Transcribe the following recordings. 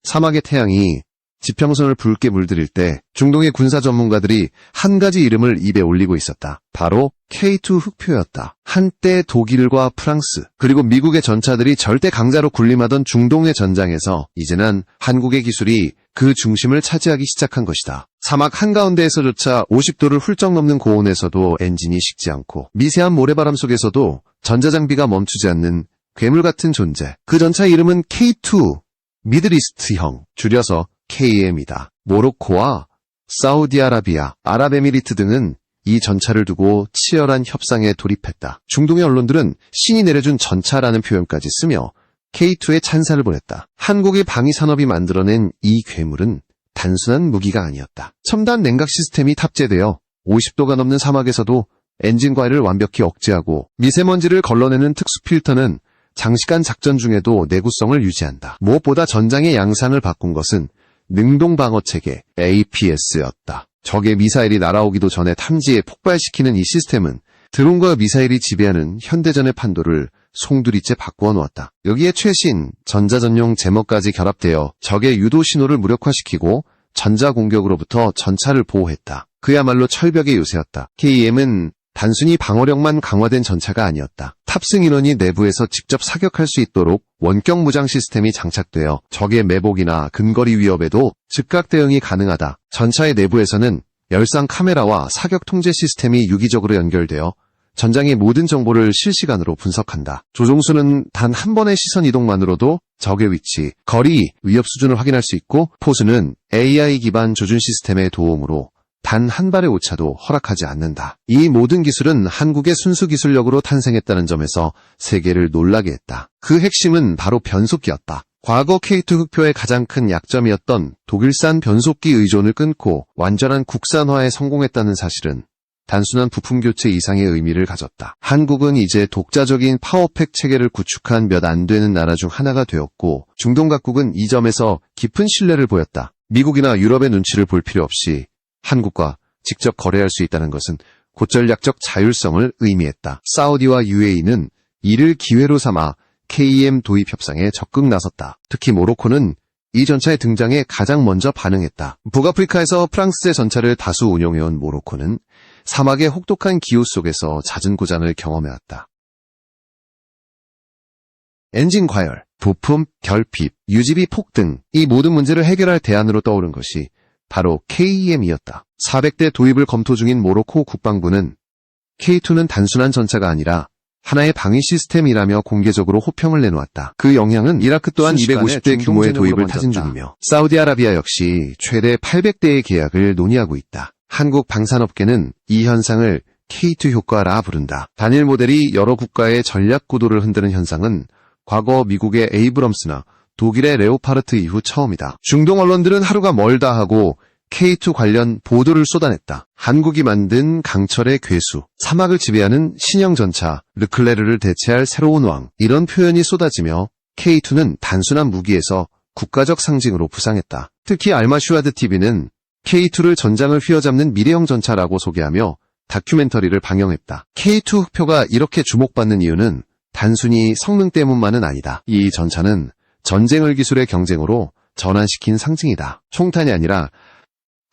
사막의 태양이 지평선을 붉게 물들일 때 중동의 군사 전문가들이 한 가지 이름을 입에 올리고 있었다. 바로 K2 흑표였다. 한때 독일과 프랑스 그리고 미국의 전차들이 절대 강자로 군림하던 중동의 전장에서 이제는 한국의 기술이 그 중심을 차지하기 시작한 것이다. 사막 한가운데에서조차 50도를 훌쩍 넘는 고온에서도 엔진이 식지 않고 미세한 모래바람 속에서도 전자장비가 멈추지 않는 괴물 같은 존재. 그 전차 이름은 K2 미들이스트형, 줄여서 KM이다. 모로코와 사우디아라비아, 아랍에미리트 등은 이 전차를 두고 치열한 협상에 돌입했다. 중동의 언론들은 신이 내려준 전차라는 표현까지 쓰며 K2에 찬사를 보냈다. 한국의 방위산업이 만들어낸 이 괴물은 단순한 무기가 아니었다. 첨단 냉각 시스템이 탑재되어 50도가 넘는 사막에서도 엔진 과열을 완벽히 억제하고 미세먼지를 걸러내는 특수 필터는 장시간 작전 중에도 내구성을 유지한다. 무엇보다 전장의 양상을 바꾼 것은 능동방어체계 APS였다. 적의 미사일이 날아오기도 전에 탐지에 폭발시키는 이 시스템은 드론과 미사일이 지배하는 현대전의 판도를 송두리째 바꾸어 놓았다. 여기에 최신 전자전용 제머까지 결합되어 적의 유도 신호를 무력화시키고 전자공격으로부터 전차를 보호했다. 그야말로 철벽의 요새였다. KM은 단순히 방어력만 강화된 전차가 아니었다. 탑승 인원이 내부에서 직접 사격할 수 있도록 원격 무장 시스템이 장착되어 적의 매복이나 근거리 위협에도 즉각 대응이 가능하다. 전차의 내부에서는 열상 카메라와 사격 통제 시스템이 유기적으로 연결되어 전장의 모든 정보를 실시간으로 분석한다. 조종수는 단 한 번의 시선 이동만으로도 적의 위치, 거리, 위협 수준을 확인할 수 있고 포수는 AI 기반 조준 시스템의 도움으로 단 한 발의 오차도 허락하지 않는다. 이 모든 기술은 한국의 순수 기술력으로 탄생했다는 점에서 세계를 놀라게 했다. 그 핵심은 바로 변속기였다. 과거 K2 흑표의 가장 큰 약점이었던 독일산 변속기 의존을 끊고 완전한 국산화에 성공했다는 사실은 단순한 부품 교체 이상의 의미를 가졌다. 한국은 이제 독자적인 파워팩 체계를 구축한 몇 안 되는 나라 중 하나가 되었고 중동 각국은 이 점에서 깊은 신뢰를 보였다. 미국이나 유럽의 눈치를 볼 필요 없이 한국과 직접 거래할 수 있다는 것은 곧전략적 자율성을 의미했다. 사우디와 UAE는 이를 기회로 삼아 KM 도입 협상에 적극 나섰다. 특히 모로코는 이 전차의 등장에 가장 먼저 반응했다. 북아프리카에서 프랑스의 전차를 다수 운용해온 모로코는 사막의 혹독한 기후 속에서 잦은 고장을 경험해왔다. 엔진 과열, 부품 결핍, 유지비 폭등, 이 모든 문제를 해결할 대안으로 떠오른 것이 바로 KEM이었다. 400대 도입을 검토 중인 모로코 국방부는 K2는 단순한 전차가 아니라 하나의 방위 시스템이라며 공개적으로 호평을 내놓았다. 그 영향은 이라크 또한 250대 규모의 도입을 타진 중이며 사우디아라비아 역시 최대 800대의 계약을 논의하고 있다. 한국 방산업계는 이 현상을 K2 효과라 부른다. 단일 모델이 여러 국가의 전략 구도를 흔드는 현상은 과거 미국의 에이브럼스나 독일의 레오파르트 이후 처음이다. 중동 언론들은 하루가 멀다 하고 K2 관련 보도를 쏟아냈다. 한국이 만든 강철의 괴수, 사막을 지배하는 신형 전차, 르클레르를 대체할 새로운 왕, 이런 표현이 쏟아지며 K2는 단순한 무기에서 국가적 상징으로 부상했다. 특히 알마슈아드 TV는 K2를 전장을 휘어잡는 미래형 전차라고 소개하며 다큐멘터리를 방영했다. K2 흑표가 이렇게 주목받는 이유는 단순히 성능 때문만은 아니다. 이 전차는 전쟁을 기술의 경쟁으로 전환시킨 상징이다. 총탄이 아니라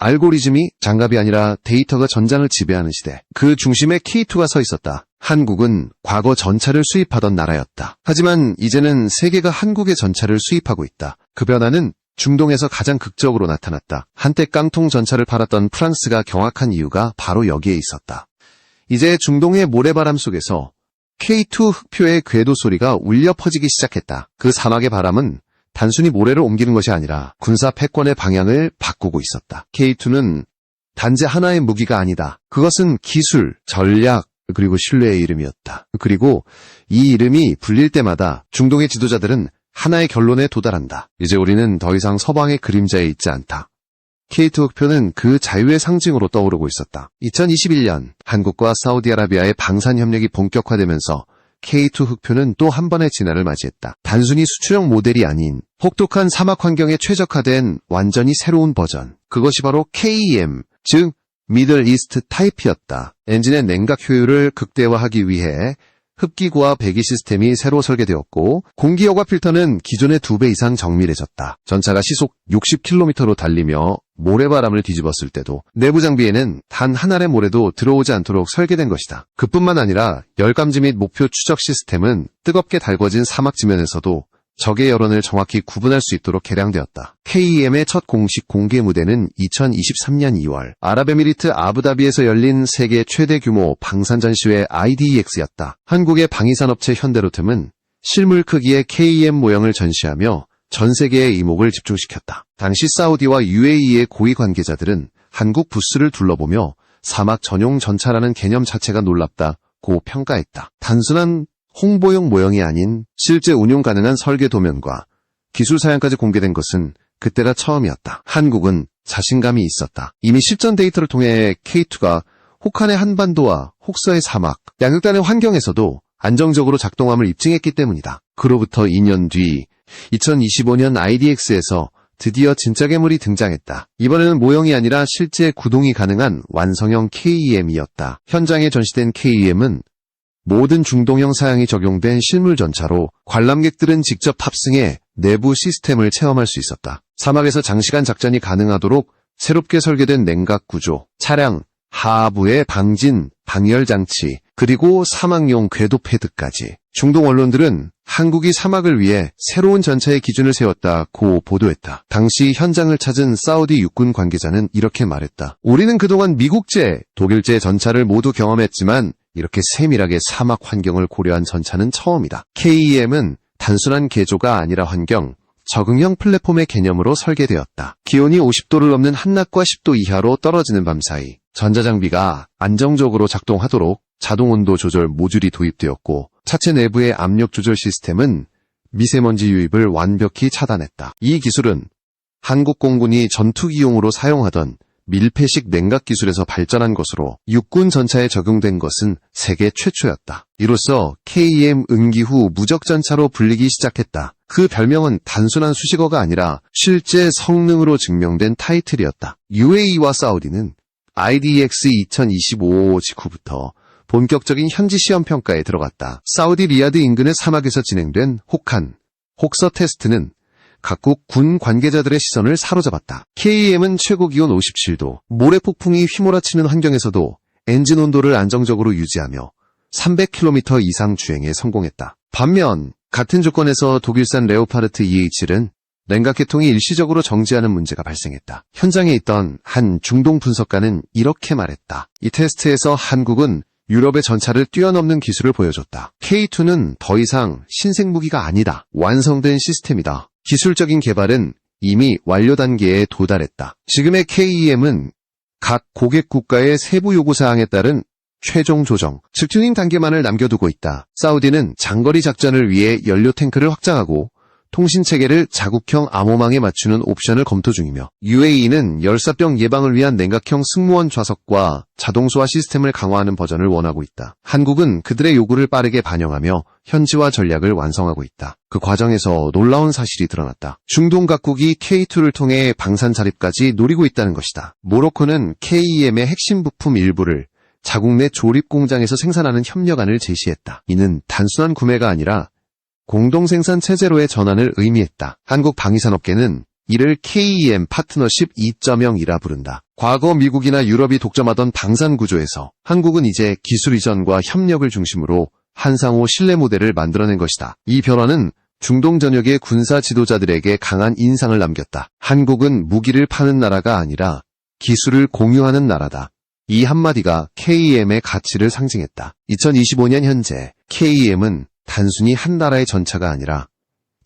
알고리즘이, 장갑이 아니라 데이터가 전장을 지배하는 시대. 그 중심에 K2가 서 있었다. 한국은 과거 전차를 수입하던 나라였다. 하지만 이제는 세계가 한국의 전차를 수입하고 있다. 그 변화는 중동에서 가장 극적으로 나타났다. 한때 깡통 전차를 팔았던 프랑스가 경악한 이유가 바로 여기에 있었다. 이제 중동의 모래바람 속에서 K2 흑표의 궤도 소리가 울려 퍼지기 시작했다. 그 사막의 바람은 단순히 모래를 옮기는 것이 아니라 군사 패권의 방향을 바꾸고 있었다. K2는 단지 하나의 무기가 아니다. 그것은 기술, 전략, 그리고 신뢰의 이름이었다. 그리고 이 이름이 불릴 때마다 중동의 지도자들은 하나의 결론에 도달한다. 이제 우리는 더 이상 서방의 그림자에 있지 않다. K2 흑표는 그 자유의 상징으로 떠오르고 있었다. 2021년 한국과 사우디아라비아의 방산협력이 본격화되면서 K2 흑표는 또 한 번의 진화를 맞이했다. 단순히 수출형 모델이 아닌 혹독한 사막 환경에 최적화된 완전히 새로운 버전. 그것이 바로 KEM, 즉 미들 이스트 타입이었다. 엔진의 냉각 효율을 극대화하기 위해 흡기구와 배기 시스템이 새로 설계되었고 공기여과 필터는 기존의 2배 이상 정밀해졌다. 전차가 시속 60km로 달리며 모래바람을 뒤집었을 때도 내부 장비에는 단 한 알의 모래도 들어오지 않도록 설계된 것이다. 그뿐만 아니라 열감지 및 목표 추적 시스템은 뜨겁게 달궈진 사막 지면에서도 적의 여론을 정확히 구분할 수 있도록 개량되었다. KEM의 첫 공식 공개 무대는 2023년 2월 아랍에미리트 아부다비에서 열린 세계 최대 규모 방산 전시회 IDEX였다. 한국의 방위산업체 현대로템은 실물 크기의 KEM 모형을 전시하며 전 세계의 이목을 집중시켰다. 당시 사우디와 UAE의 고위 관계자들은 한국 부스를 둘러보며 사막 전용 전차라는 개념 자체가 놀랍다고 평가했다. 단순한 홍보용 모형이 아닌 실제 운용 가능한 설계 도면과 기술 사양까지 공개된 것은 그때가 처음이었다. 한국은 자신감이 있었다. 이미 실전 데이터를 통해 K2가 혹한의 한반도와 혹서의 사막, 양극단의 환경에서도 안정적으로 작동함을 입증했기 때문이다. 그로부터 2년 뒤 2025년 IDX에서 드디어 진짜 괴물이 등장했다. 이번에는 모형이 아니라 실제 구동이 가능한 완성형 KEM이었다. 현장에 전시된 KEM은 모든 중동형 사양이 적용된 실물 전차로 관람객들은 직접 탑승해 내부 시스템을 체험할 수 있었다. 사막에서 장시간 작전이 가능하도록 새롭게 설계된 냉각 구조, 차량 하부의 방진, 방열 장치, 그리고 사막용 궤도 패드까지. 중동 언론들은 한국이 사막을 위해 새로운 전차의 기준을 세웠다고 보도했다. 당시 현장을 찾은 사우디 육군 관계자는 이렇게 말했다. 우리는 그동안 미국제, 독일제 전차를 모두 경험했지만 이렇게 세밀하게 사막 환경을 고려한 전차는 처음이다. KEM은 단순한 개조가 아니라 환경, 적응형 플랫폼의 개념으로 설계되었다. 기온이 50도를 넘는 한낮과 10도 이하로 떨어지는 밤 사이 전자장비가 안정적으로 작동하도록 자동온도 조절 모듈이 도입되었고 차체 내부의 압력 조절 시스템은 미세먼지 유입을 완벽히 차단했다. 이 기술은 한국 공군이 전투기용으로 사용하던 밀폐식 냉각 기술에서 발전한 것으로 육군 전차에 적용된 것은 세계 최초였다. 이로써 KEM 은기 후 무적전차로 불리기 시작했다. 그 별명은 단순한 수식어가 아니라 실제 성능으로 증명된 타이틀이었다. UAE와 사우디는 IDX 2025 직후부터 본격적인 현지 시험 평가에 들어갔다. 사우디 리야드 인근의 사막에서 진행된 혹한, 혹서 테스트는 각국 군 관계자들의 시선을 사로잡았다. KEM은 최고 기온 57도, 모래폭풍이 휘몰아치는 환경에서도 엔진 온도를 안정적으로 유지하며 300km 이상 주행에 성공했다. 반면 같은 조건에서 독일산 레오파르트 EH1은 냉각 계통이 일시적으로 정지하는 문제가 발생했다. 현장에 있던 한 중동 분석가는 이렇게 말했다. 이 테스트에서 한국은 유럽의 전차를 뛰어넘는 기술을 보여줬다. K2는 더 이상 신생 무기가 아니다. 완성된 시스템이다. 기술적인 개발은 이미 완료 단계에 도달했다. 지금의 KEM은 각 고객 국가의 세부 요구사항에 따른 최종 조정, 즉 튜닝 단계만을 남겨두고 있다. 사우디는 장거리 작전을 위해 연료 탱크를 확장하고 통신체계를 자국형 암호망에 맞추는 옵션을 검토 중이며 UAE는 열사병 예방을 위한 냉각형 승무원 좌석과 자동소화 시스템을 강화하는 버전을 원하고 있다. 한국은 그들의 요구를 빠르게 반영하며 현지화 전략을 완성하고 있다. 그 과정에서 놀라운 사실이 드러났다. 중동 각국이 K2를 통해 방산 자립까지 노리고 있다는 것이다. 모로코는 KEM의 핵심 부품 일부를 자국 내 조립 공장에서 생산하는 협력안을 제시했다. 이는 단순한 구매가 아니라 공동생산 체제로의 전환을 의미했다. 한국 방위산업계는 이를 KEM 파트너십 2.0이라 부른다. 과거 미국이나 유럽이 독점하던 방산 구조에서 한국은 이제 기술 이전과 협력을 중심으로 한상호 신뢰 모델을 만들어낸 것이다. 이 변화는 중동 전역의 군사 지도자들에게 강한 인상을 남겼다. 한국은 무기를 파는 나라가 아니라 기술을 공유하는 나라다. 이 한마디가 KEM의 가치를 상징했다. 2025년 현재 KEM은 단순히 한 나라의 전차가 아니라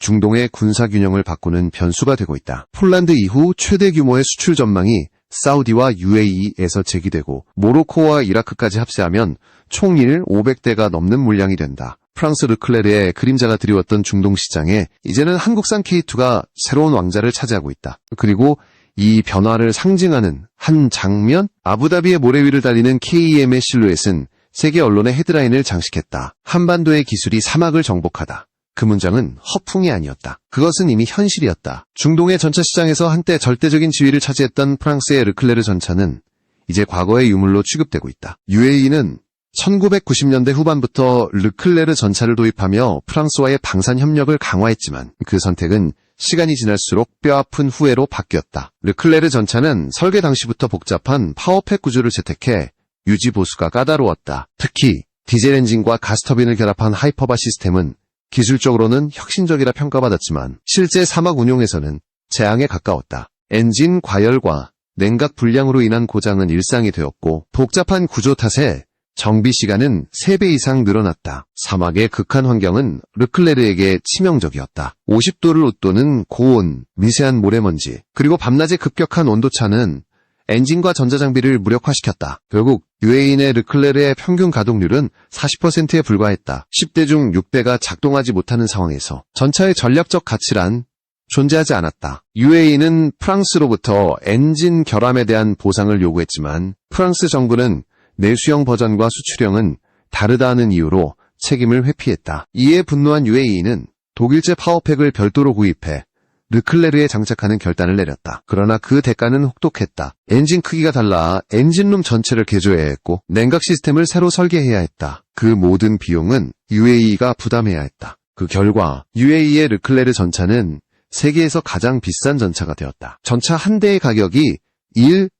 중동의 군사균형을 바꾸는 변수가 되고 있다. 폴란드 이후 최대 규모의 수출 전망이 사우디와 UAE에서 제기되고 모로코와 이라크까지 합세하면 총일 500대가 넘는 물량이 된다. 프랑스 르클레르의 그림자가 드리웠던 중동 시장에 이제는 한국산 K2가 새로운 왕자를 차지하고 있다. 그리고 이 변화를 상징하는 한 장면? 아부다비의 모래 위를 달리는 KEM의 실루엣은 세계 언론의 헤드라인을 장식했다. 한반도의 기술이 사막을 정복하다. 그 문장은 허풍이 아니었다. 그것은 이미 현실이었다. 중동의 전차 시장에서 한때 절대적인 지위를 차지했던 프랑스의 르클레르 전차는 이제 과거의 유물로 취급되고 있다. UAE는 1990년대 후반부터 르클레르 전차를 도입하며 프랑스와의 방산 협력을 강화했지만 그 선택은 시간이 지날수록 뼈아픈 후회로 바뀌었다. 르클레르 전차는 설계 당시부터 복잡한 파워팩 구조를 채택해 유지 보수가 까다로웠다. 특히 디젤 엔진과 가스터빈을 결합한 하이퍼바 시스템은 기술적으로는 혁신적이라 평가받았지만 실제 사막 운용에서는 재앙에 가까웠다. 엔진 과열과 냉각 불량으로 인한 고장은 일상이 되었고 복잡한 구조 탓에 정비 시간은 3배 이상 늘어났다. 사막의 극한 환경은 르클레르에게 치명적이었다. 50도를 웃도는 고온, 미세한 모래먼지, 그리고 밤낮의 급격한 온도차는 엔진과 전자장비를 무력화시켰다. 결국 UAE의 르클레르의 평균 가동률은 40%에 불과했다. 10대 중 6대가 작동하지 못하는 상황에서 전차의 전략적 가치란 존재하지 않았다. UAE는 프랑스로부터 엔진 결함에 대한 보상을 요구했지만 프랑스 정부는 내수형 버전과 수출형은 다르다는 이유로 책임을 회피했다. 이에 분노한 UAE는 독일제 파워팩을 별도로 구입해 르클레르에 장착하는 결단을 내렸다. 그러나 그 대가는 혹독했다. 엔진 크기가 달라 엔진룸 전체를 개조해야 했고 냉각 시스템을 새로 설계해야 했다. 그 모든 비용은 UAE가 부담해야 했다. 그 결과 UAE의 르클레르 전차는 세계에서 가장 비싼 전차가 되었다. 전차 한 대의 가격이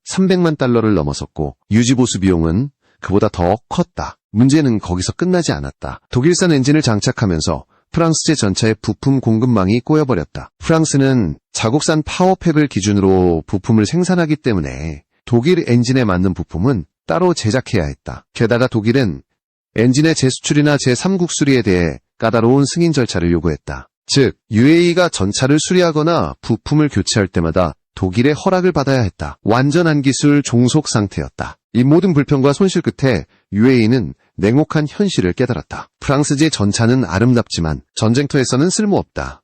300만 달러를 넘어섰고 유지보수 비용은 그보다 더 컸다. 문제는 거기서 끝나지 않았다. 독일산 엔진을 장착하면서 프랑스제 전차의 부품 공급망이 꼬여버렸다. 프랑스는 자국산 파워팩을 기준으로 부품을 생산하기 때문에 독일 엔진에 맞는 부품은 따로 제작해야 했다. 게다가 독일은 엔진의 재수출이나 제3국 수리에 대해 까다로운 승인 절차를 요구했다. 즉, UAE가 전차를 수리하거나 부품을 교체할 때마다 독일의 허락을 받아야 했다. 완전한 기술 종속 상태였다. 이 모든 불평과 손실 끝에 UAE는 냉혹한 현실을 깨달았다. 프랑스제 전차는 아름답지만 전쟁터에서는 쓸모없다.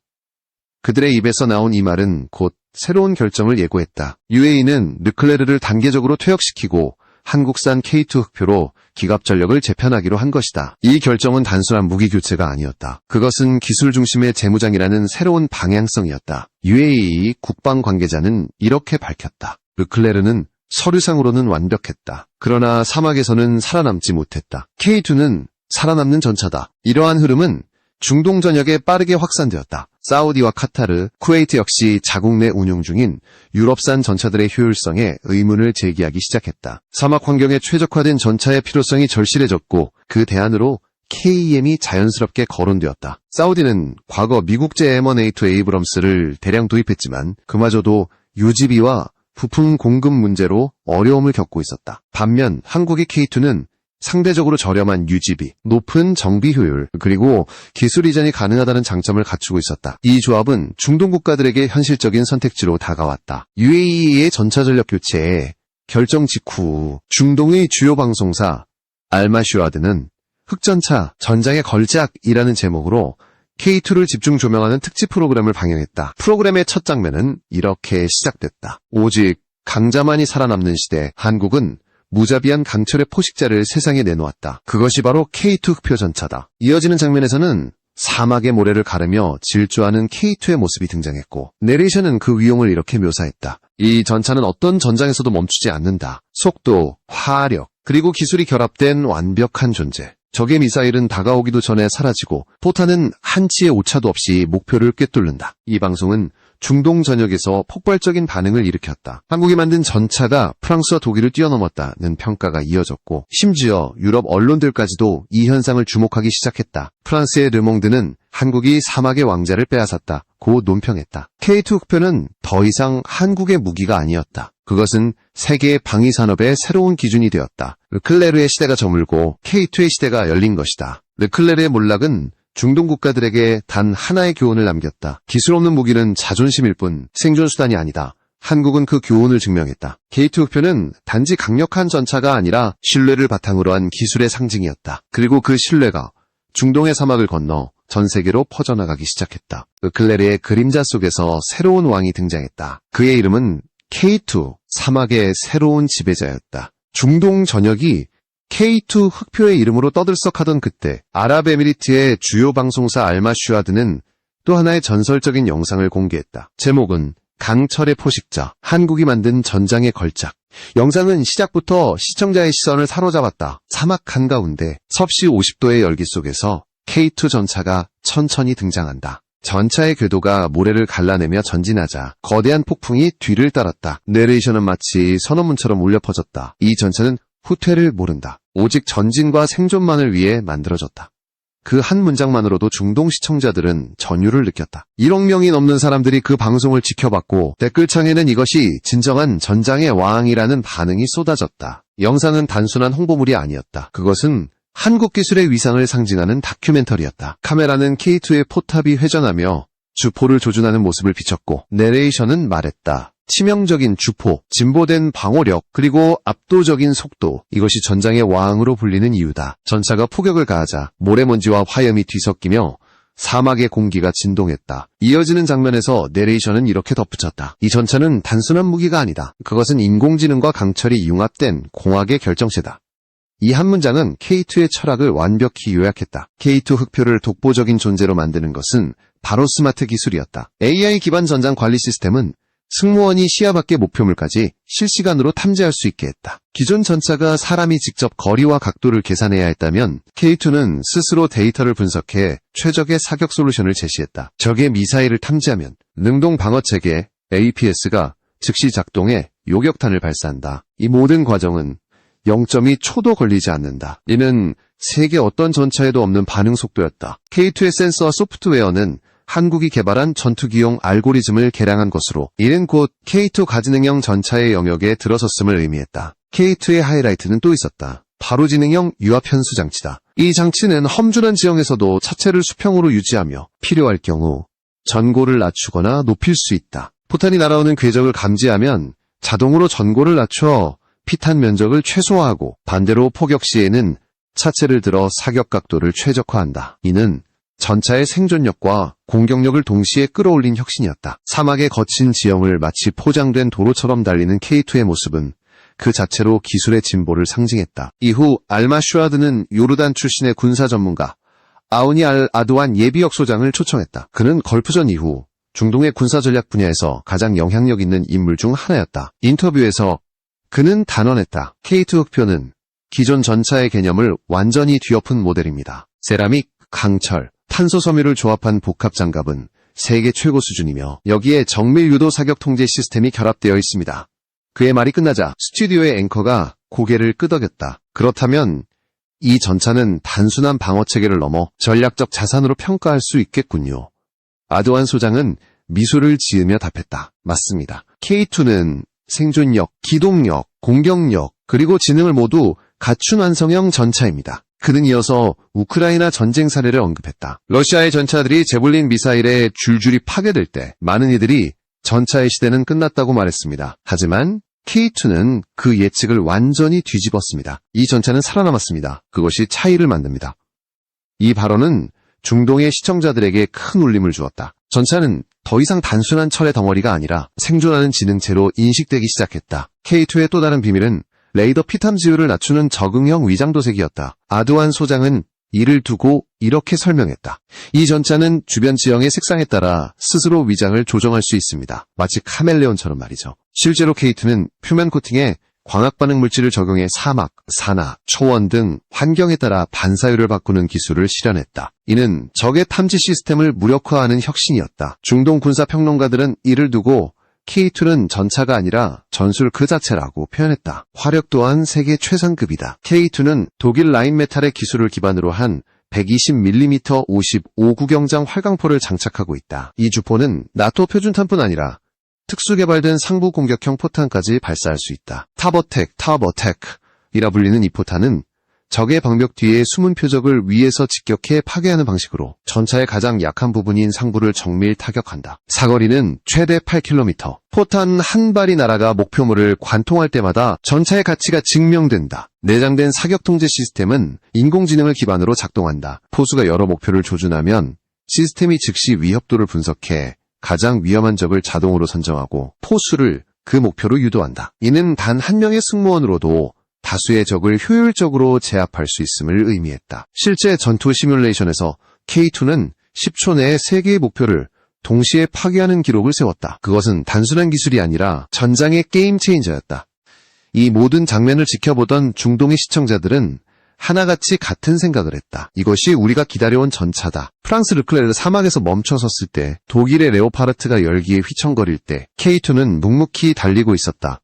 그들의 입에서 나온 이 말은 곧 새로운 결정을 예고했다. UAE는 르클레르를 단계적으로 퇴역시키고 한국산 K2 흑표로 기갑 전력을 재편하기로 한 것이다. 이 결정은 단순한 무기 교체가 아니었다. 그것은 기술 중심의 재무장이라는 새로운 방향성이었다. UAE 국방 관계자는 이렇게 밝혔다. 르클레르는 서류상으로는 완벽했다. 그러나 사막에서는 살아남지 못했다. K2는 살아남는 전차다. 이러한 흐름은 중동 전역에 빠르게 확산되었다. 사우디와 카타르, 쿠웨이트 역시 자국 내 운용 중인 유럽산 전차들의 효율성에 의문을 제기하기 시작했다. 사막 환경에 최적화된 전차의 필요성이 절실해졌고 그 대안으로 KEM이 자연스럽게 거론되었다. 사우디는 과거 미국제 M1A2 에이브럼스를 대량 도입했지만 그마저도 유지비와 부품 공급 문제로 어려움을 겪고 있었다. 반면 한국의 K2는 상대적으로 저렴한 유지비, 높은 정비 효율, 그리고 기술 이전이 가능하다는 장점을 갖추고 있었다. 이 조합은 중동 국가들에게 현실적인 선택지로 다가왔다. UAE의 전차 전력 교체에 결정 직후 중동의 주요 방송사 알마슈아드는 흑전차 전장의 걸작이라는 제목으로 K2를 집중 조명하는 특집 프로그램을 방영했다. 프로그램의 첫 장면은 이렇게 시작됐다. 오직 강자만이 살아남는 시대, 한국은 무자비한 강철의 포식자를 세상에 내놓았다. 그것이 바로 K2 흑표 전차다. 이어지는 장면에서는 사막의 모래를 가르며 질주하는 K2의 모습이 등장했고 내레이션은 그 위용을 이렇게 묘사했다. 이 전차는 어떤 전장에서도 멈추지 않는다. 속도, 화력, 그리고 기술이 결합된 완벽한 존재. 적의 미사일은 다가오기도 전에 사라지고 포탄은 한치의 오차도 없이 목표를 꿰뚫는다. 이 방송은 중동 전역에서 폭발적인 반응을 일으켰다. 한국이 만든 전차가 프랑스와 독일을 뛰어넘었다는 평가가 이어졌고 심지어 유럽 언론들까지도 이 현상을 주목하기 시작했다. 프랑스의 르몽드는 한국이 사막의 왕자를 빼앗았다고 논평했다. K2 흑표는 더 이상 한국의 무기가 아니었다. 그것은 세계의 방위산업의 새로운 기준이 되었다. 르클레르의 시대가 저물고 K2의 시대가 열린 것이다. 르클레르의 몰락은 중동 국가들에게 단 하나의 교훈을 남겼다. 기술 없는 무기는 자존심일 뿐 생존수단이 아니다. 한국은 그 교훈을 증명했다. K2 흑표는 단지 강력한 전차가 아니라 신뢰를 바탕으로 한 기술의 상징이었다. 그리고 그 신뢰가 중동의 사막을 건너 전 세계로 퍼져나가기 시작했다. 르클레르의 그림자 속에서 새로운 왕이 등장했다. 그의 이름은 K2, 사막의 새로운 지배자였다. 중동 전역이 K2 흑표의 이름으로 떠들썩하던 그때 아랍에미리트의 주요 방송사 알마슈아드는 또 하나의 전설적인 영상을 공개했다. 제목은 강철의 포식자, 한국이 만든 전장의 걸작. 영상은 시작부터 시청자의 시선을 사로잡았다. 사막 한가운데 섭씨 50도의 열기 속에서 K2 전차가 천천히 등장한다. 전차의 궤도가 모래를 갈라내며 전진하자 거대한 폭풍이 뒤를 따랐다. 내레이션은 마치 선언문처럼 울려 퍼졌다. 이 전차는 후퇴를 모른다. 오직 전진과 생존만을 위해 만들어졌다. 그 한 문장만으로도 중동 시청자들은 전율을 느꼈다. 1억 명이 넘는 사람들이 그 방송을 지켜봤고 댓글창에는 이것이 진정한 전장의 왕이라는 반응이 쏟아졌다. 영상은 단순한 홍보물이 아니었다. 그것은 한국 기술의 위상을 상징하는 다큐멘터리였다. 카메라는 K2의 포탑이 회전하며 주포를 조준하는 모습을 비췄고 내레이션은 말했다. 치명적인 주포, 진보된 방어력, 그리고 압도적인 속도. 이것이 전장의 왕으로 불리는 이유다. 전차가 포격을 가하자 모래먼지와 화염이 뒤섞이며 사막의 공기가 진동했다. 이어지는 장면에서 내레이션은 이렇게 덧붙였다. 이 전차는 단순한 무기가 아니다. 그것은 인공지능과 강철이 융합된 공학의 결정체다. 이 한 문장은 K2의 철학을 완벽히 요약했다. K2 흑표를 독보적인 존재로 만드는 것은 바로 스마트 기술이었다. AI 기반 전장 관리 시스템은 승무원이 시야 밖의 목표물까지 실시간으로 탐지할 수 있게 했다. 기존 전차가 사람이 직접 거리와 각도를 계산해야 했다면 K2는 스스로 데이터를 분석해 최적의 사격 솔루션을 제시했다. 적의 미사일을 탐지하면 능동 방어체계 APS가 즉시 작동해 요격탄을 발사한다. 이 모든 과정은 0.2초도 걸리지 않는다. 이는 세계 어떤 전차에도 없는 반응 속도였다. K2의 센서와 소프트웨어는 한국이 개발한 전투기용 알고리즘을 개량한 것으로 이는 곧 K2 가지능형 전차의 영역에 들어섰음을 의미했다. K2의 하이라이트는 또 있었다. 바로 지능형 유압 현수 장치다. 이 장치는 험준한 지형에서도 차체를 수평으로 유지하며 필요할 경우 전고를 낮추거나 높일 수 있다. 포탄이 날아오는 궤적을 감지하면 자동으로 전고를 낮춰 피탄 면적을 최소화하고 반대로 포격 시에는 차체를 들어 사격 각도를 최적화한다. 이는 전차의 생존력과 공격력을 동시에 끌어올린 혁신이었다. 사막의 거친 지형을 마치 포장된 도로처럼 달리는 K2의 모습은 그 자체로 기술의 진보를 상징했다. 이후 알마슈아드는 요르단 출신의 군사 전문가 아우니 알 아드완 예비역 소장을 초청했다. 그는 걸프전 이후 중동의 군사 전략 분야에서 가장 영향력 있는 인물 중 하나였다. 인터뷰에서 그는 단언했다. K2 흑표는 기존 전차의 개념을 완전히 뒤엎은 모델입니다. 세라믹, 강철, 탄소 섬유를 조합한 복합 장갑은 세계 최고 수준이며 여기에 정밀 유도 사격 통제 시스템이 결합되어 있습니다. 그의 말이 끝나자 스튜디오의 앵커가 고개를 끄덕였다. 그렇다면 이 전차는 단순한 방어 체계를 넘어 전략적 자산으로 평가할 수 있겠군요. 아드완 소장은 미소를 지으며 답했다. 맞습니다. K2는 생존력, 기동력, 공격력, 그리고 지능을 모두 갖춘 완성형 전차입니다. 그는 이어서 우크라이나 전쟁 사례를 언급했다. 러시아의 전차들이 제볼린 미사일에 줄줄이 파괴될 때 많은 이들이 전차의 시대는 끝났다고 말했습니다. 하지만 K2는 그 예측을 완전히 뒤집었습니다. 이 전차는 살아남았습니다. 그것이 차이를 만듭니다. 이 발언은 중동의 시청자들에게 큰 울림을 주었다. 전차는 더 이상 단순한 철의 덩어리가 아니라 생존하는 지능체로 인식되기 시작했다. K2의 또 다른 비밀은 레이더 피탐지율을 낮추는 적응형 위장도색이었다. 아드완 소장은 이를 두고 이렇게 설명했다. 이 전차는 주변 지형의 색상에 따라 스스로 위장을 조정할 수 있습니다. 마치 카멜레온처럼 말이죠. 실제로 K2는 표면 코팅에 광학 반응 물질을 적용해 사막, 산화, 초원 등 환경에 따라 반사율을 바꾸는 기술을 실현했다. 이는 적의 탐지 시스템을 무력화하는 혁신이었다. 중동 군사 평론가들은 이를 두고 K2는 전차가 아니라 전술 그 자체라고 표현했다. 화력 또한 세계 최상급이다. K2는 독일 라인메탈의 기술을 기반으로 한 120mm 55구경장 활강포를 장착하고 있다. 이 주포는 나토 표준탄뿐 아니라 특수 개발된 상부 공격형 포탄까지 발사할 수 있다. 탑어택이라 불리는 이 포탄은 적의 방벽 뒤에 숨은 표적을 위에서 직격해 파괴하는 방식으로 전차의 가장 약한 부분인 상부를 정밀 타격한다. 사거리는 최대 8km. 포탄 한 발이 날아가 목표물을 관통할 때마다 전차의 가치가 증명된다. 내장된 사격 통제 시스템은 인공지능을 기반으로 작동한다. 포수가 여러 목표를 조준하면 시스템이 즉시 위협도를 분석해 가장 위험한 적을 자동으로 선정하고 포수를 그 목표로 유도한다. 이는 단 한 명의 승무원으로도 다수의 적을 효율적으로 제압할 수 있음을 의미했다. 실제 전투 시뮬레이션에서 K2는 10초 내에 3개의 목표를 동시에 파괴하는 기록을 세웠다. 그것은 단순한 기술이 아니라 전장의 게임 체인저였다. 이 모든 장면을 지켜보던 중동의 시청자들은 하나같이 같은 생각을 했다. 이것이 우리가 기다려온 전차다. 프랑스 르클레르 사막에서 멈춰섰을 때, 독일의 레오파르트가 열기에 휘청거릴 때 K2는 묵묵히 달리고 있었다.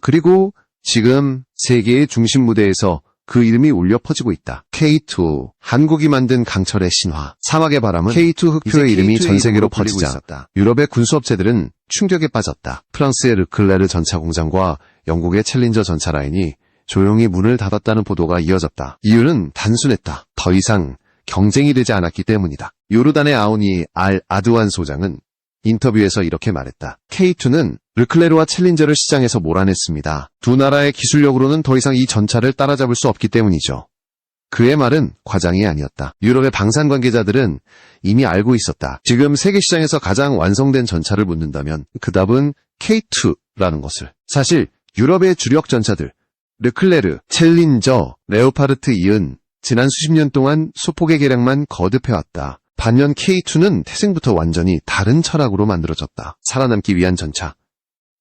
그리고 지금 세계의 중심 무대에서 그 이름이 울려 퍼지고 있다. K2, 한국이 만든 강철의 신화. 사막의 바람은 K2 흑표의 이름이 전 세계로 퍼지자 있었다. 유럽의 군수업체들은 충격에 빠졌다. 프랑스의 르클레르 전차 공장과 영국의 챌린저 전차 라인이 조용히 문을 닫았다는 보도가 이어졌다. 이유는 단순했다. 더 이상 경쟁이 되지 않았기 때문이다. 요르단의 아우니 알 아드완 소장은 인터뷰에서 이렇게 말했다. K2는 르클레르와 챌린저를 시장에서 몰아냈습니다. 두 나라의 기술력으로는 더 이상 이 전차를 따라잡을 수 없기 때문이죠. 그의 말은 과장이 아니었다. 유럽의 방산 관계자들은 이미 알고 있었다. 지금 세계 시장에서 가장 완성된 전차를 묻는다면 그 답은 K2라는 것을. 사실 유럽의 주력 전차들 르클레르, 챌린저, 레오파르트 이은 지난 수십 년 동안 소폭의 개량만 거듭해왔다. 반면 K2는 태생부터 완전히 다른 철학으로 만들어졌다. 살아남기 위한 전차.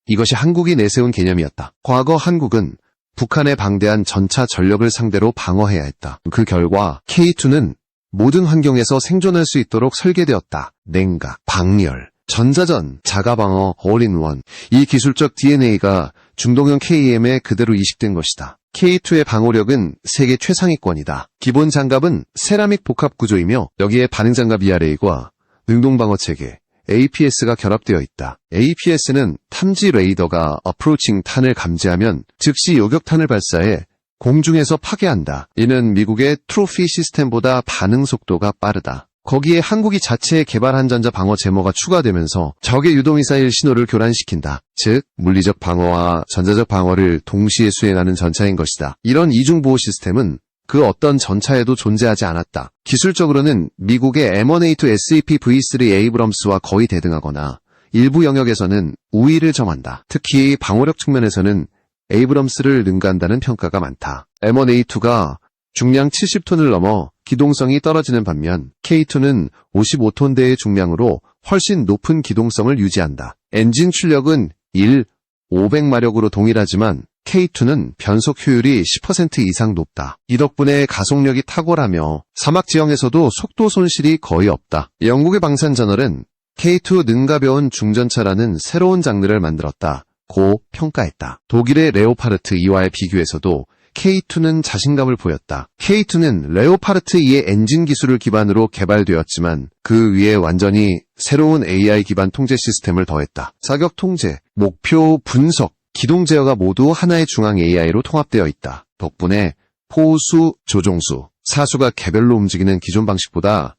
이것이 한국이 내세운 개념이었다. 과거 한국은 북한의 방대한 전차 전력을 상대로 방어해야 했다. 그 결과 K2는 모든 환경에서 생존할 수 있도록 설계되었다. 냉각, 방열, 전자전, 자가방어, 올인원. 이 기술적 DNA가 중동형 KM에 그대로 이식된 것이다. K2의 방호력은 세계 최상위권이다. 기본 장갑은 세라믹 복합 구조이며 여기에 반응장갑 ERA과 능동방어체계 APS가 결합되어 있다. APS는 탐지 레이더가 어프로칭 탄을 감지하면 즉시 요격탄을 발사해 공중에서 파괴한다. 이는 미국의 트로피 시스템보다 반응 속도가 빠르다. 거기에 한국이 자체 개발한 전자 방어 제모가 추가되면서 적의 유도미사일 신호를 교란시킨다. 즉, 물리적 방어와 전자적 방어를 동시에 수행하는 전차인 것이다. 이런 이중보호 시스템은 그 어떤 전차에도 존재하지 않았다. 기술적으로는 미국의 M1A2 SEP V3 에이브럼스와 거의 대등하거나 일부 영역에서는 우위를 점한다. 특히 방어력 측면에서는 에이브럼스를 능가한다는 평가가 많다. M1A2가 중량 70톤을 넘어 기동성이 떨어지는 반면 K2는 55톤대의 중량으로 훨씬 높은 기동성을 유지한다. 엔진 출력은 500마력으로 동일하지만 K2는 변속 효율이 10% 이상 높다. 이 덕분에 가속력이 탁월하며 사막 지형에서도 속도 손실이 거의 없다. 영국의 방산저널은 K2 능가벼운 중전차라는 새로운 장르를 만들었다고 평가했다. 독일의 레오파르트 2와의 비교에서도 K2는 자신감을 보였다. K2는 레오파르트 2의 엔진 기술을 기반으로 개발되었지만 그 위에 완전히 새로운 AI 기반 통제 시스템을 더했다. 사격 통제, 목표 분석, 기동 제어가 모두 하나의 중앙 AI로 통합되어 있다. 덕분에 포수, 조종수, 사수가 개별로 움직이는 기존 방식보다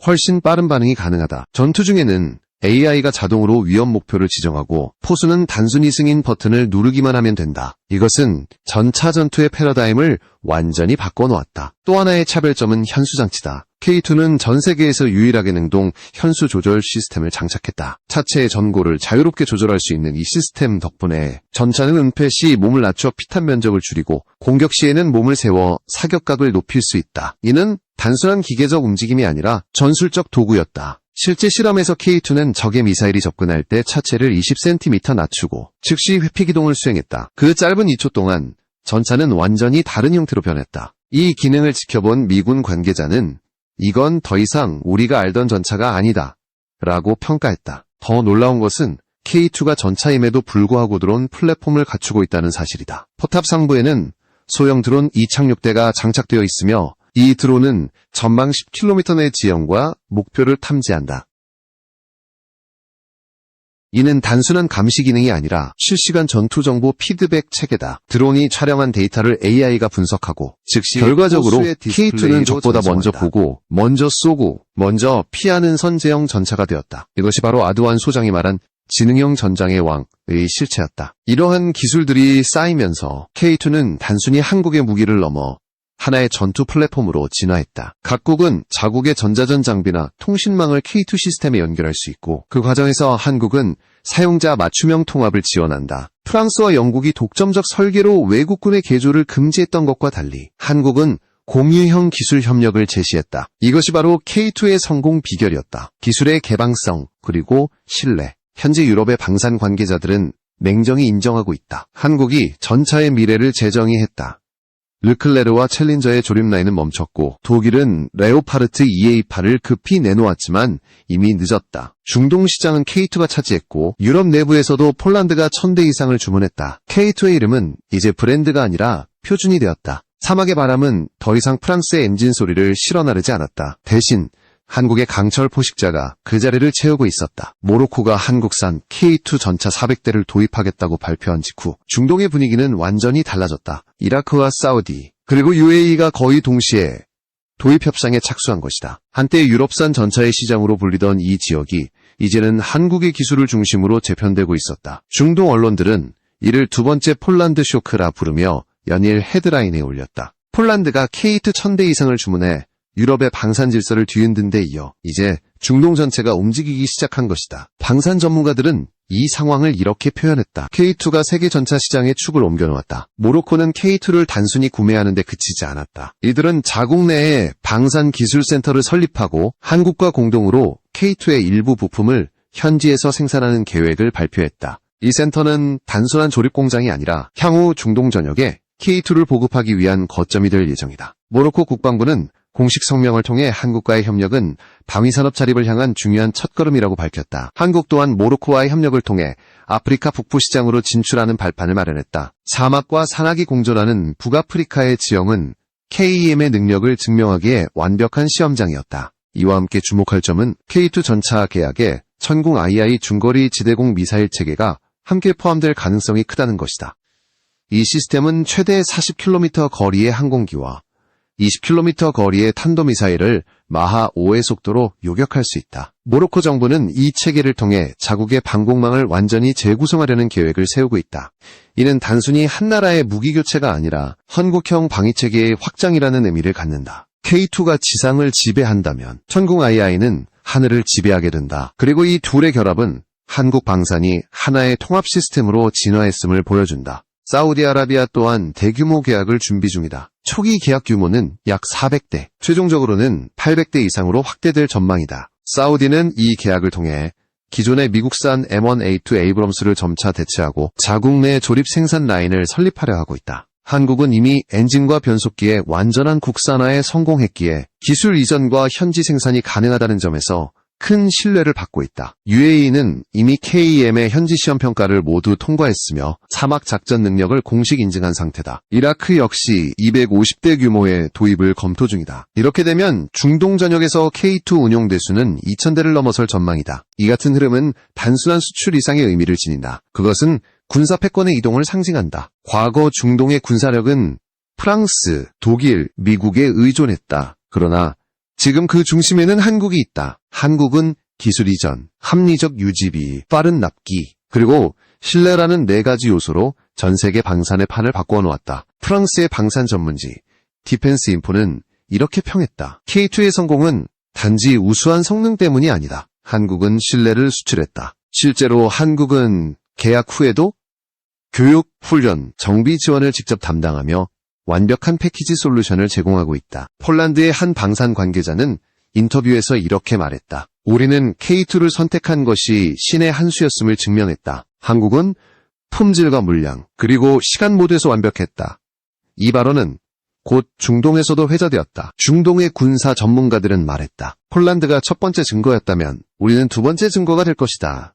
훨씬 빠른 반응이 가능하다. 전투 중에는 AI가 자동으로 위험 목표를 지정하고 포수는 단순히 승인 버튼을 누르기만 하면 된다. 이것은 전차 전투의 패러다임을 완전히 바꿔놓았다. 또 하나의 차별점은 현수장치다. K2는 전 세계에서 유일하게 능동 현수 조절 시스템을 장착했다. 차체의 전고를 자유롭게 조절할 수 있는 이 시스템 덕분에 전차는 은폐 시 몸을 낮춰 피탄 면적을 줄이고 공격 시에는 몸을 세워 사격각을 높일 수 있다. 이는 단순한 기계적 움직임이 아니라 전술적 도구였다. 실제 실험에서 K2는 적의 미사일이 접근할 때 차체를 20cm 낮추고 즉시 회피 기동을 수행했다. 그 짧은 2초 동안 전차는 완전히 다른 형태로 변했다. 이 기능을 지켜본 미군 관계자는 이건 더 이상 우리가 알던 전차가 아니다 라고 평가했다. 더 놀라운 것은 K2가 전차임에도 불구하고 드론 플랫폼을 갖추고 있다는 사실이다. 포탑 상부에는 소형 드론 이착륙대가 장착되어 있으며 이 드론은 전방 10km 내 지형과 목표를 탐지한다. 이는 단순한 감시 기능이 아니라 실시간 전투 정보 피드백 체계다. 드론이 촬영한 데이터를 AI가 분석하고 즉시 결과적으로 K2는 적보다 먼저 보고, 먼저 쏘고, 먼저 피하는 선제형 전차가 되었다. 이것이 바로 아드완 소장이 말한 지능형 전장의 왕의 실체였다. 이러한 기술들이 쌓이면서 K2는 단순히 한국의 무기를 넘어 하나의 전투 플랫폼으로 진화했다. 각국은 자국의 전자전 장비나 통신망을 K2 시스템에 연결할 수 있고 그 과정에서 한국은 사용자 맞춤형 통합을 지원한다. 프랑스와 영국이 독점적 설계로 외국군의 개조를 금지했던 것과 달리 한국은 공유형 기술 협력을 제시했다. 이것이 바로 K2의 성공 비결이었다. 기술의 개방성, 그리고 신뢰. 현재 유럽의 방산 관계자들은 냉정히 인정하고 있다. 한국이 전차의 미래를 재정의했다. 르클레르와 챌린저의 조립 라인은 멈췄고 독일은 레오파르트 EA8을 급히 내놓았지만 이미 늦었다. 중동 시장은 K2가 차지했고 유럽 내부에서도 폴란드가 1000대 이상을 주문했다. K2의 이름은 이제 브랜드가 아니라 표준이 되었다. 사막의 바람은 더 이상 프랑스의 엔진 소리를 실어 나르지 않았다. 대신 한국의 강철 포식자가 그 자리를 채우고 있었다. 모로코가 한국산 K2 전차 400대를 도입하겠다고 발표한 직후 중동의 분위기는 완전히 달라졌다. 이라크와 사우디, 그리고 UAE가 거의 동시에 도입 협상에 착수한 것이다. 한때 유럽산 전차의 시장으로 불리던 이 지역이 이제는 한국의 기술을 중심으로 재편되고 있었다. 중동 언론들은 이를 두 번째 폴란드 쇼크라 부르며 연일 헤드라인에 올렸다. 폴란드가 K2 1000대 이상을 주문해 유럽의 방산 질서를 뒤흔든 데 이어 이제 중동 전체가 움직이기 시작한 것이다. 방산 전문가들은 이 상황을 이렇게 표현했다. K2가 세계 전차 시장에 축을 옮겨놓았다. 모로코는 K2를 단순히 구매하는 데 그치지 않았다. 이들은 자국 내에 방산 기술센터를 설립하고 한국과 공동으로 K2의 일부 부품을 현지에서 생산하는 계획을 발표했다. 이 센터는 단순한 조립 공장이 아니라 향후 중동 전역에 K2를 보급하기 위한 거점이 될 예정이다. 모로코 국방부는 공식 성명을 통해 한국과의 협력은 방위산업 자립을 향한 중요한 첫걸음이라고 밝혔다. 한국 또한 모로코와의 협력을 통해 아프리카 북부 시장으로 진출하는 발판을 마련했다. 사막과 산악이 공존하는 북아프리카의 지형은 KEM의 능력을 증명하기에 완벽한 시험장이었다. 이와 함께 주목할 점은 K2 전차 계약에 천궁 II 중거리 지대공 미사일 체계가 함께 포함될 가능성이 크다는 것이다. 이 시스템은 최대 40km 거리의 항공기와 20km 거리의 탄도미사일을 마하 5의 속도로 요격할 수 있다. 모로코 정부는 이 체계를 통해 자국의 방공망을 완전히 재구성하려는 계획을 세우고 있다. 이는 단순히 한 나라의 무기교체가 아니라 한국형 방위체계의 확장이라는 의미를 갖는다. K2가 지상을 지배한다면 천궁 II는 하늘을 지배하게 된다. 그리고 이 둘의 결합은 한국 방산이 하나의 통합 시스템으로 진화했음을 보여준다. 사우디아라비아 또한 대규모 계약을 준비 중이다. 초기 계약 규모는 약 400대, 최종적으로는 800대 이상으로 확대될 전망이다. 사우디는 이 계약을 통해 기존의 미국산 M1A2 에이브럼스를 점차 대체하고 자국 내 조립 생산 라인을 설립하려 하고 있다. 한국은 이미 엔진과 변속기의 완전한 국산화에 성공했기에 기술 이전과 현지 생산이 가능하다는 점에서 큰 신뢰를 받고 있다. UAE는 이미 KEM의 현지 시험 평가를 모두 통과했으며 사막 작전 능력을 공식 인증한 상태다. 이라크 역시 250대 규모의 도입을 검토 중이다. 이렇게 되면 중동 전역에서 K2 운용 대수는 2000대를 넘어설 전망이다. 이 같은 흐름은 단순한 수출 이상의 의미를 지닌다. 그것은 군사 패권의 이동을 상징한다. 과거 중동의 군사력은 프랑스, 독일, 미국에 의존했다. 그러나 지금 그 중심에는 한국이 있다. 한국은 기술 이전, 합리적 유지비, 빠른 납기, 그리고 신뢰라는 4가지 요소로 전 세계 방산의 판을 바꾸어 놓았다. 프랑스의 방산 전문지 디펜스 인포는 이렇게 평했다. K2의 성공은 단지 우수한 성능 때문이 아니다. 한국은 신뢰를 수출했다. 실제로 한국은 계약 후에도 교육, 훈련, 정비 지원을 직접 담당하며 완벽한 패키지 솔루션을 제공하고 있다. 폴란드의 한 방산 관계자는 인터뷰에서 이렇게 말했다. 우리는 K2를 선택한 것이 신의 한 수였음을 증명했다. 한국은 품질과 물량, 그리고 시간 모두에서 완벽했다. 이 발언은 곧 중동에서도 회자되었다. 중동의 군사 전문가들은 말했다. 폴란드가 첫 번째 증거였다면 우리는 두 번째 증거가 될 것이다.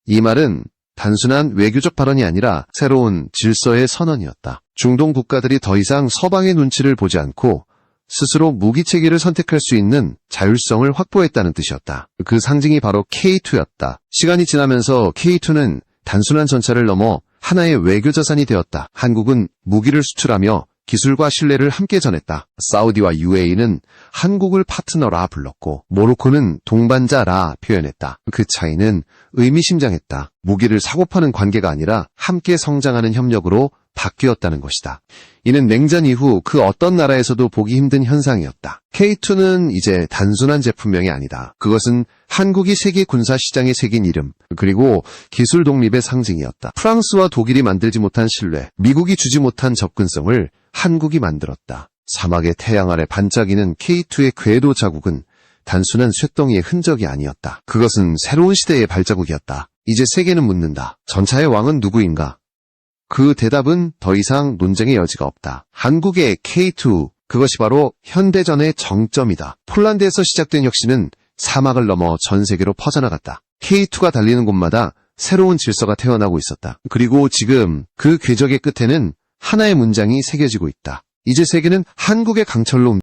이 말은 단순한 외교적 발언이 아니라 새로운 질서의 선언이었다. 중동 국가들이 더 이상 서방의 눈치를 보지 않고 스스로 무기체계를 선택할 수 있는 자율성을 확보했다는 뜻이었다. 그 상징이 바로 K2였다. 시간이 지나면서 K2는 단순한 전차를 넘어 하나의 외교자산이 되었다. 한국은 무기를 수출하며 기술과 신뢰를 함께 전했다. 사우디와 UAE는 한국을 파트너라 불렀고 모로코는 동반자라 표현했다. 그 차이는 의미심장했다. 무기를 사고 파는 관계가 아니라 함께 성장하는 협력으로 바뀌었다는 것이다. 이는 냉전 이후 그 어떤 나라에서도 보기 힘든 현상이었다. K2는 이제 단순한 제품명이 아니다. 그것은 한국이 세계 군사 시장에 새긴 이름, 그리고 기술 독립의 상징이었다. 프랑스와 독일이 만들지 못한 신뢰, 미국이 주지 못한 접근성을 한국이 만들었다. 사막의 태양 아래 반짝이는 K2의 궤도 자국은 단순한 쇳덩이의 흔적이 아니었다. 그것은 새로운 시대의 발자국이었다. 이제 세계는 묻는다. 전차의 왕은 누구인가? 그 대답은 더 이상 논쟁의 여지가 없다. 한국의 K2, 그것이 바로 현대전의 정점이다. 폴란드에서 시작된 혁신은 사막을 넘어 전 세계로 퍼져나갔다. K2가 달리는 곳마다 새로운 질서가 태어나고 있었다. 그리고 지금 그 궤적의 끝에는 하나의 문장이 새겨지고 있다. 이제 세계는 한국의 강철로